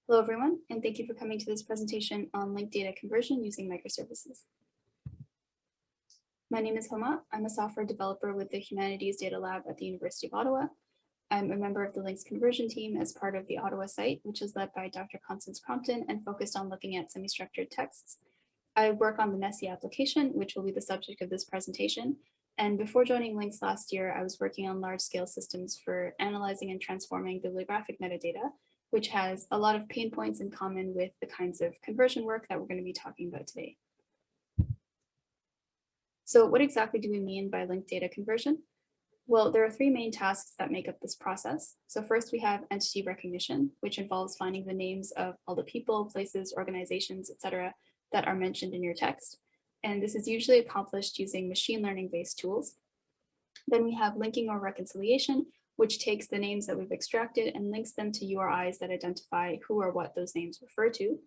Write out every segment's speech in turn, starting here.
Hello, everyone, and thank you for coming to this presentation on linked data conversion using microservices. My name is Homa. I'm a software developer with the Humanities Data Lab at the University of Ottawa. I'm a member of the links conversion team as part of the Ottawa site, which is led by Dr. Constance Crompton and focused on looking at semi-structured texts. I work on the Nessie application, which will be the subject of this presentation. And before joining Links last year, I was working on large-scale systems for analyzing and transforming bibliographic metadata, which has a lot of pain points in common with the kinds of conversion work that we're going to be talking about today. So what exactly do we mean by linked data conversion? Well, there are three main tasks that make up this process. So first we have entity recognition, which involves finding the names of all the people, places, organizations, etc., that are mentioned in your text. And this is usually accomplished using machine learning-based tools. Then we have linking or reconciliation, which takes the names that we've extracted and links them to URIs that identify who or what those names refer to.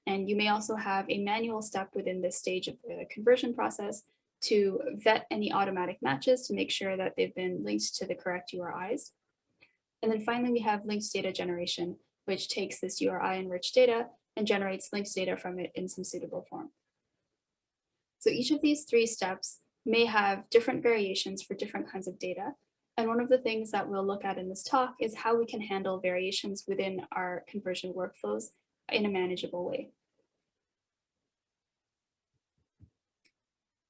And you may also have a manual step within this stage of the conversion process to vet any automatic matches to make sure that they've been linked to the correct URIs. And then finally, we have linked data generation, which takes this URI-enriched data and generates linked data from it in some suitable form. So each of these three steps may have different variations for different kinds of data. And one of the things that we'll look at in this talk is how we can handle variations within our conversion workflows in a manageable way.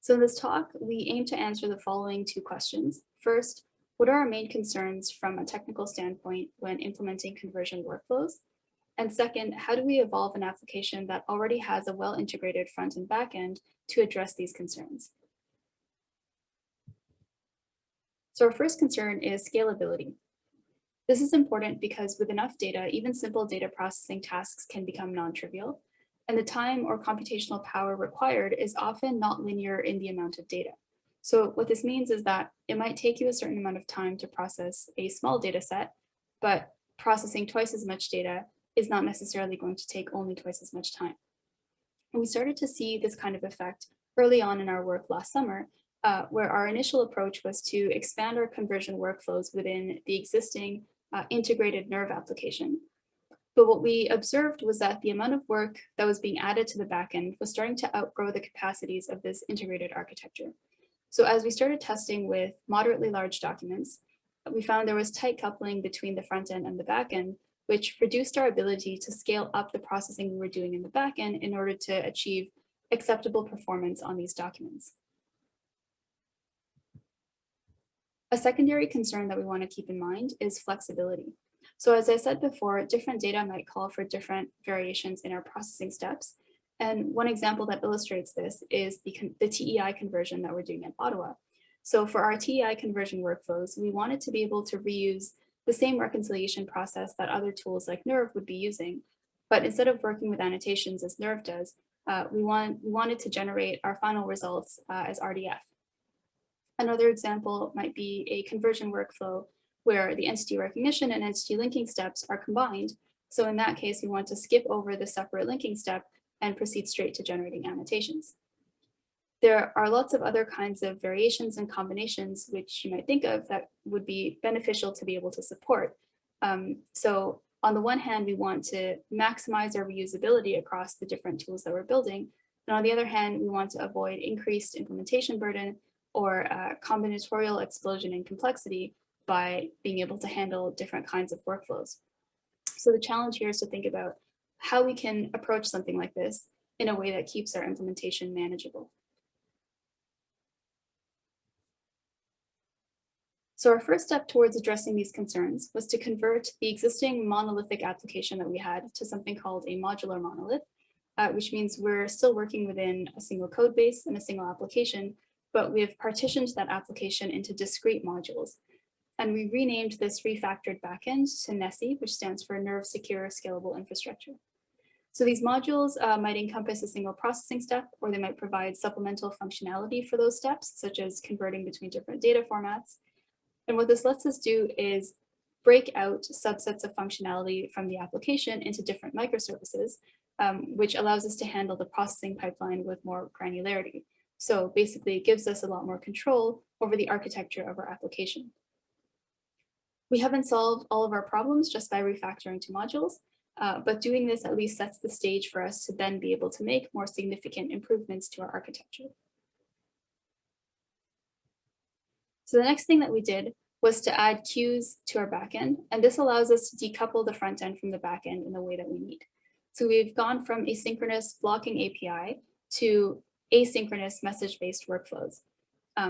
So in this talk, we aim to answer the following two questions. First, what are our main concerns from a technical standpoint when implementing conversion workflows? And second, how do we evolve an application that already has a well-integrated front and back end to address these concerns? So our first concern is scalability. This is important because with enough data, even simple data processing tasks can become non-trivial, and the time or computational power required is often not linear in the amount of data. So what this means is that it might take you a certain amount of time to process a small data set, but processing twice as much data is not necessarily going to take only twice as much time. And we started to see this kind of effect early on in our work last summer, where our initial approach was to expand our conversion workflows within the existing integrated Nerve application. But what we observed was that the amount of work that was being added to the backend was starting to outgrow the capacities of this integrated architecture. So as we started testing with moderately large documents, we found there was tight coupling between the front end and the back end, which reduced our ability to scale up the processing we were doing in the back end in order to achieve acceptable performance on these documents. A secondary concern that we want to keep in mind is flexibility. So as I said before, different data might call for different variations in our processing steps. And one example that illustrates this is the TEI conversion that we're doing at Ottawa. So for our TEI conversion workflows, we wanted to be able to reuse the same reconciliation process that other tools like Nerve would be using. But instead of working with annotations as Nerve does, we wanted to generate our final results as RDF. Another example might be a conversion workflow where the entity recognition and entity linking steps are combined. So in that case, we want to skip over the separate linking step and proceed straight to generating annotations. There are lots of other kinds of variations and combinations which you might think of that would be beneficial to be able to support. So on the one hand, we want to maximize our reusability across the different tools that we're building. And on the other hand, we want to avoid increased implementation burden or combinatorial explosion in complexity by being able to handle different kinds of workflows. So the challenge here is to think about how we can approach something like this in a way that keeps our implementation manageable. So our first step towards addressing these concerns was to convert the existing monolithic application that we had to something called a modular monolith, which means we're still working within a single code base and a single application, but we have partitioned that application into discrete modules. And we renamed this refactored backend to Nessie, which stands for Nerve Secure Scalable Infrastructure. So these modules might encompass a single processing step, or they might provide supplemental functionality for those steps, such as converting between different data formats. And what this lets us do is break out subsets of functionality from the application into different microservices, which allows us to handle the processing pipeline with more granularity. So basically, it gives us a lot more control over the architecture of our application. We haven't solved all of our problems just by refactoring to modules. But doing this at least sets the stage for us to then be able to make more significant improvements to our architecture. So the next thing that we did was to add queues to our backend, and this allows us to decouple the front end from the backend in the way that we need. So we've gone from a synchronous blocking API to asynchronous message-based workflows.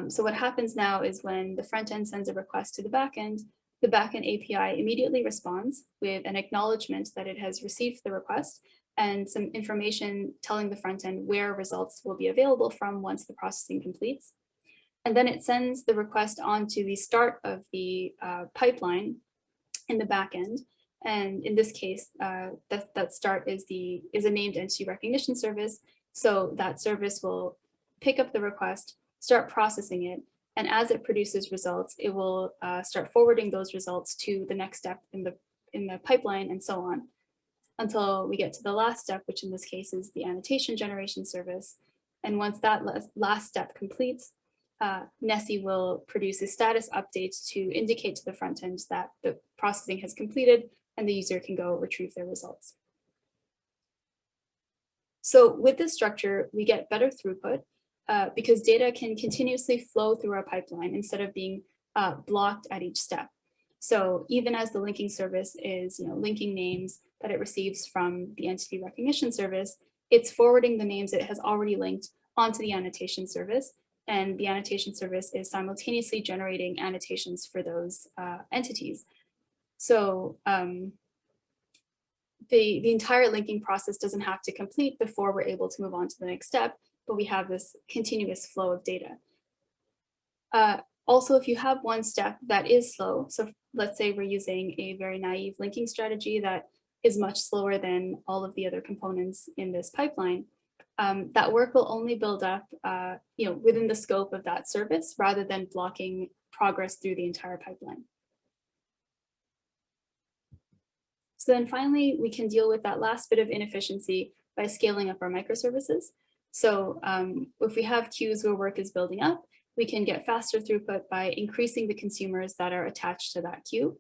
So what happens now is when the front end sends a request to the backend API immediately responds with an acknowledgement that it has received the request and some information telling the front end where results will be available from once the processing completes. And then it sends the request on to the start of the pipeline in the backend. And in this case, that start is a named entity recognition service. So that service will pick up the request, start processing it, and as it produces results, it will start forwarding those results to the next step in the pipeline and so on, until we get to the last step, which in this case is the annotation generation service. And once that last step completes, Nessie will produce a status update to indicate to the front end that the processing has completed and the user can go retrieve their results. So with this structure, we get better throughput because data can continuously flow through our pipeline instead of being blocked at each step. So even as the linking service is linking names that it receives from the entity recognition service, it's forwarding the names it has already linked onto the annotation service. And the annotation service is simultaneously generating annotations for those entities. So the entire linking process doesn't have to complete before we're able to move on to the next step, but we have this continuous flow of data. Also, if you have one step that is slow, so let's say we're using a very naive linking strategy that is much slower than all of the other components in this pipeline, that work will only build up within the scope of that service rather than blocking progress through the entire pipeline. So then finally, we can deal with that last bit of inefficiency by scaling up our microservices. So if we have queues where work is building up, we can get faster throughput by increasing the consumers that are attached to that queue.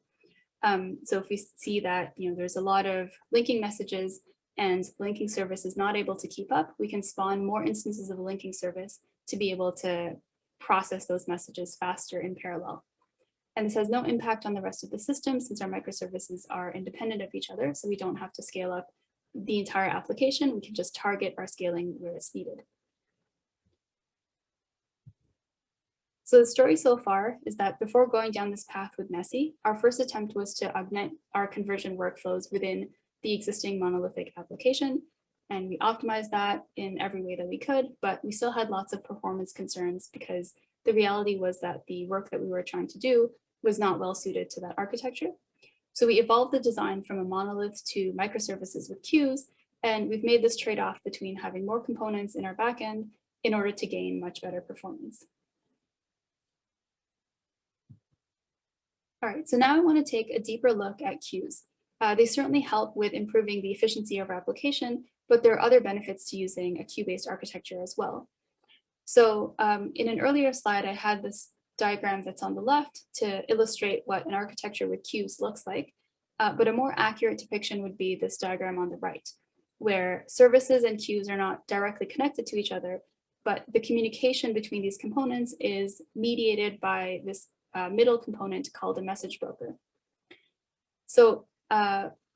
So if we see that there's a lot of linking messages and the linking service is not able to keep up, we can spawn more instances of a linking service to be able to process those messages faster in parallel. And this has no impact on the rest of the system since our microservices are independent of each other, so we don't have to scale up the entire application. We can just target our scaling where it's needed. So the story so far is that before going down this path with Nessie, our first attempt was to augment our conversion workflows within the existing monolithic application. And we optimized that in every way that we could, but we still had lots of performance concerns because the reality was that the work that we were trying to do was not well suited to that architecture. So we evolved the design from a monolith to microservices with queues, and we've made this trade-off between having more components in our backend in order to gain much better performance. All right, so now I want to take a deeper look at queues. They certainly help with improving the efficiency of our application, but there are other benefits to using a queue-based architecture as well. So in an earlier slide, I had this diagram that's on the left to illustrate what an architecture with queues looks like, but a more accurate depiction would be this diagram on the right, where services and queues are not directly connected to each other, but the communication between these components is mediated by this middle component called a message broker. So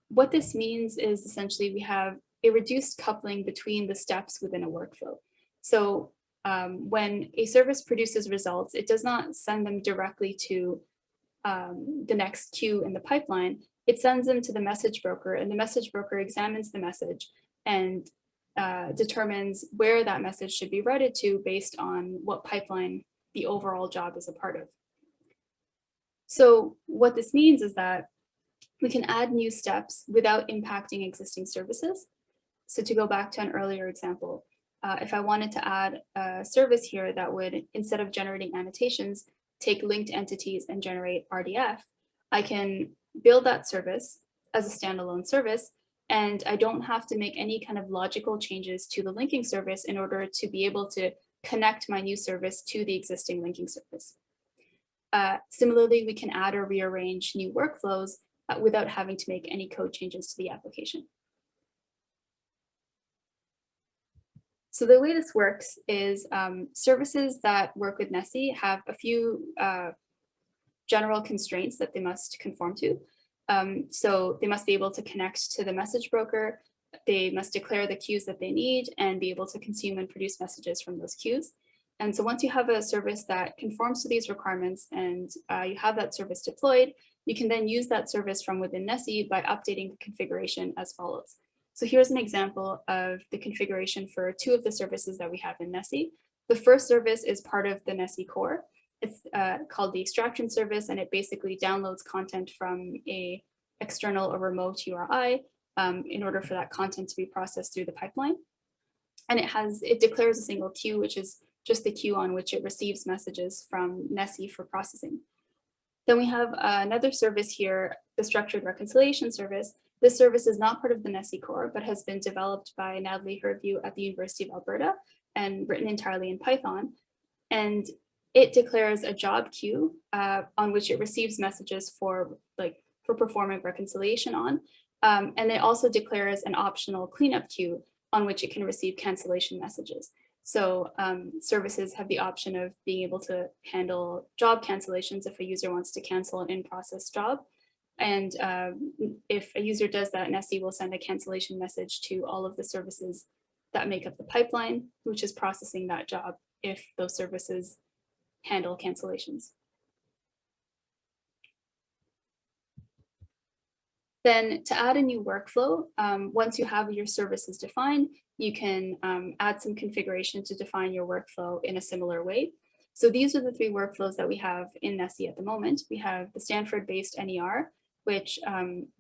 what this means is essentially we have a reduced coupling between the steps within a workflow. So when a service produces results, it does not send them directly to the next queue in the pipeline. It sends them to the message broker, and the message broker examines the message and determines where that message should be routed to based on what pipeline the overall job is a part of. So what this means is that we can add new steps without impacting existing services. So to go back to an earlier example, if I wanted to add a service here that would, instead of generating annotations, take linked entities and generate RDF, I can build that service as a standalone service, and I don't have to make any kind of logical changes to the linking service in order to be able to connect my new service to the existing linking service. Similarly, we can add or rearrange new workflows without having to make any code changes to the application. So the way this works is services that work with Nessie have a few general constraints that they must conform to. So they must be able to connect to the message broker. They must declare the queues that they need and be able to consume and produce messages from those queues. And so once you have a service that conforms to these requirements and you have that service deployed, you can then use that service from within Nessie by updating the configuration as follows. So here's an example of the configuration for two of the services that we have in Nessie. The first service is part of the Nessie core. It's called the extraction service, and it basically downloads content from a external or remote URI in order for that content to be processed through the pipeline. And it declares a single queue, which is just the queue on which it receives messages from Nessie for processing. Then we have another service here, the structured reconciliation service. This service is not part of the Nessie core, but has been developed by Natalie Herdview at the University of Alberta and written entirely in Python. And it declares a job queue on which it receives messages for performing reconciliation on. And it also declares an optional cleanup queue on which it can receive cancellation messages. So services have the option of being able to handle job cancellations if a user wants to cancel an in-process job. And if a user does that, Nessie will send a cancellation message to all of the services that make up the pipeline, which is processing that job if those services handle cancellations. Then to add a new workflow, once you have your services defined, you can add some configuration to define your workflow in a similar way. So these are the three workflows that we have in Nessie at the moment. We have the Stanford-based NER, which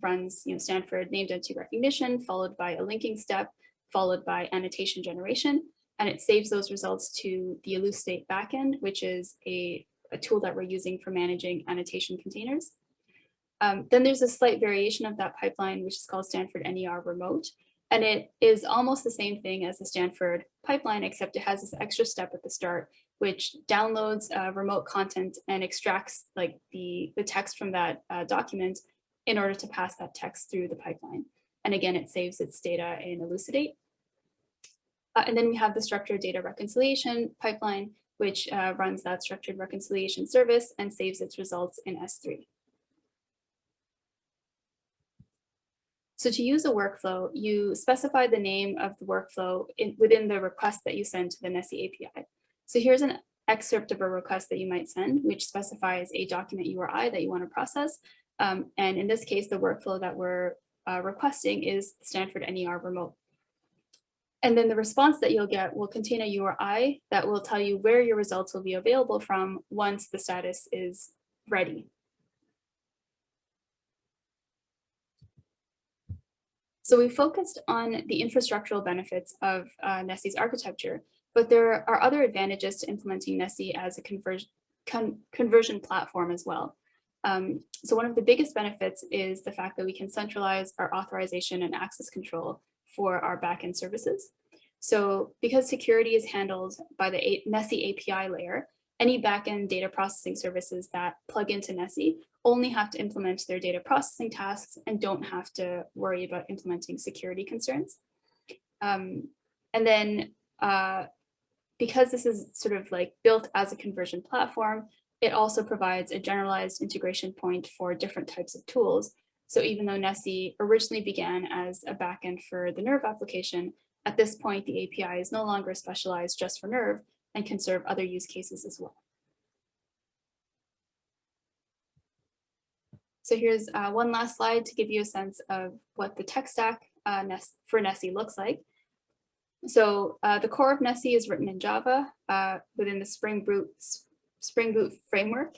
runs Stanford named entity recognition, followed by a linking step, followed by annotation generation. And it saves those results to the Elucidate backend, which is a tool that we're using for managing annotation containers. Then there's a slight variation of that pipeline, which is called Stanford NER Remote. And it is almost the same thing as the Stanford pipeline, except it has this extra step at the start, which downloads remote content and extracts the text from that document in order to pass that text through the pipeline. And again, it saves its data in Elucidate. And then we have the structured data reconciliation pipeline, which runs that structured reconciliation service and saves its results in S3. So to use a workflow, you specify the name of the workflow within the request that you send to the Nessie API. So here's an excerpt of a request that you might send, which specifies a document URI that you want to process. And in this case, the workflow that we're requesting is Stanford NER Remote. And then the response that you'll get will contain a URI that will tell you where your results will be available from once the status is ready. So we focused on the infrastructural benefits of Nessie's architecture, but there are other advantages to implementing Nessie as a conversion platform as well. So one of the biggest benefits is the fact that we can centralize our authorization and access control for our backend services. So because security is handled by the Nessie API layer, any backend data processing services that plug into Nessie only have to implement their data processing tasks and don't have to worry about implementing security concerns. And then because this is sort of built as a conversion platform, it also provides a generalized integration point for different types of tools. So even though Nessie originally began as a backend for the Nerve application, at this point, the API is no longer specialized just for Nerve and can serve other use cases as well. So here's one last slide to give you a sense of what the tech stack for Nessie looks like. So the core of Nessie is written in Java within the Spring Boot framework.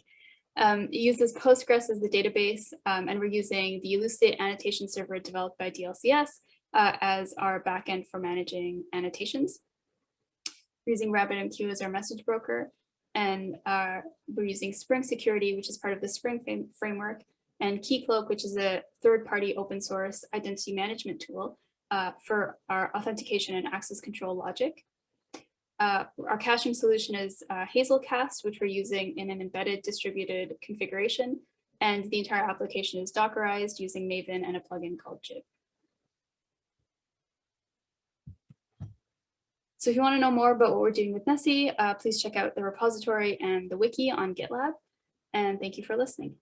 It uses Postgres as the database, and we're using the Elucidate annotation server developed by DLCS as our backend for managing annotations. We're using RabbitMQ as our message broker, and we're using Spring Security, which is part of the Spring framework, and Keycloak, which is a third-party open source identity management tool for our authentication and access control logic. Our caching solution is Hazelcast, which we're using in an embedded distributed configuration. And the entire application is Dockerized using Maven and a plugin called Jib. So if you want to know more about what we're doing with Nessie, please check out the repository and the wiki on GitLab. And thank you for listening.